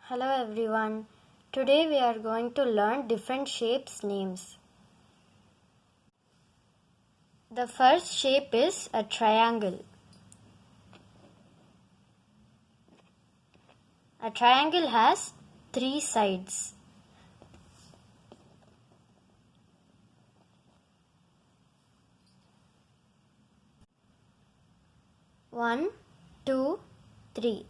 Hello everyone. Today we are going to learn different shapes names. The first shape is a triangle. A triangle has 3 sides. One, two, three.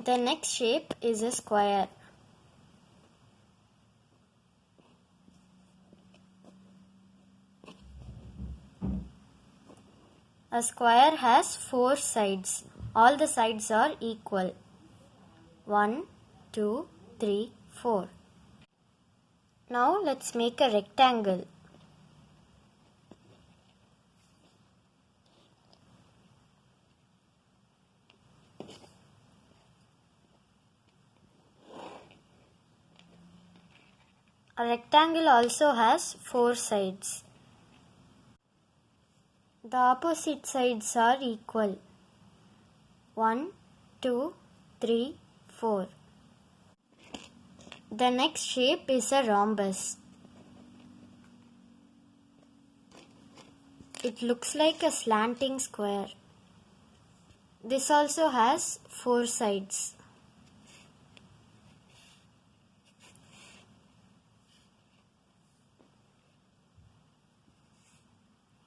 The next shape is a square. A square has 4 sides. All the sides are equal. 1, 2, 3, 4. Now let's make a rectangle. A rectangle also has 4 sides. The opposite sides are equal. 1, 2, 3, 4. The next shape is a rhombus. It looks like a slanting square. This also has 4 sides.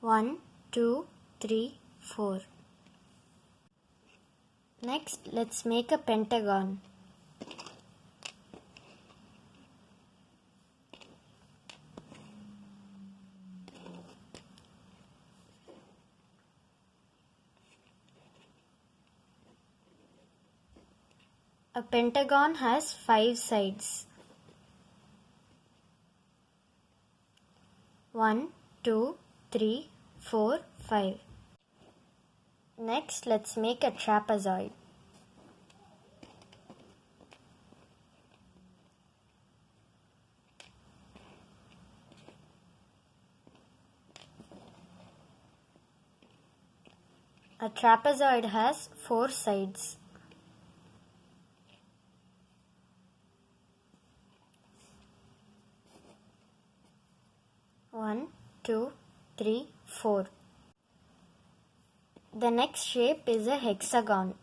One, two, three, 4. Next, let's make a pentagon. A pentagon has 5 sides. 1, 2, 3, 4, 5. Next, let's make a trapezoid. A trapezoid has 4 sides. 1, 2, 3, 4. The next shape is a hexagon.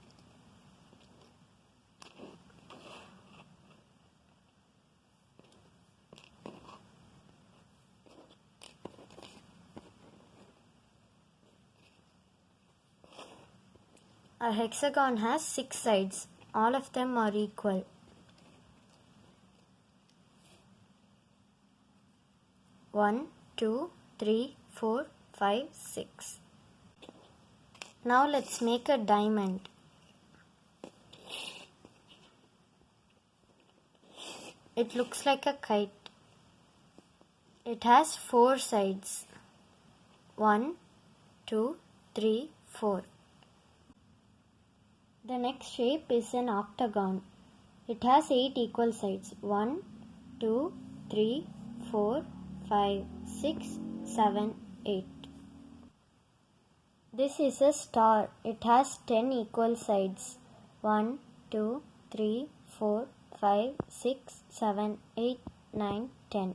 A hexagon has 6 sides. All of them are equal. 1, 2, 3, 4, 5, 6. Now let's make a diamond. It looks like a kite. It has 4 sides. 1, 2, 3, 4. The next shape is an octagon. It has 8 equal sides. 1, 2, 3, 4, 5, 6, 7, 8. This is a star. It has 10 equal sides. 1, 2, 3, 4, 5, 6, 7, 8, 9, 10.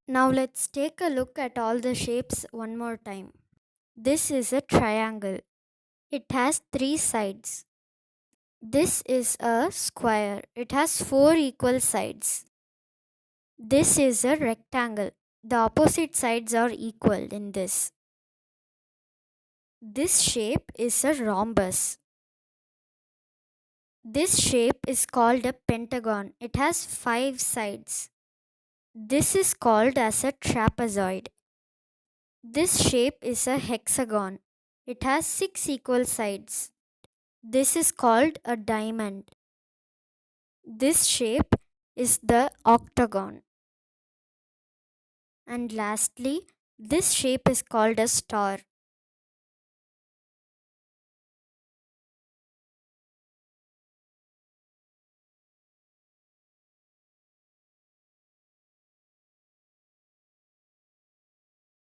Now let's take a look at all the shapes one more time. This is a triangle. It has 3 sides. This is a square. It has 4 equal sides. This is a rectangle. The opposite sides are equal in this. This shape is a rhombus. This shape is called a pentagon. It has 5 sides. This is called as a trapezoid. This shape is a hexagon. It has 6 equal sides. This is called a diamond. This shape is the octagon. And lastly, this shape is called a star.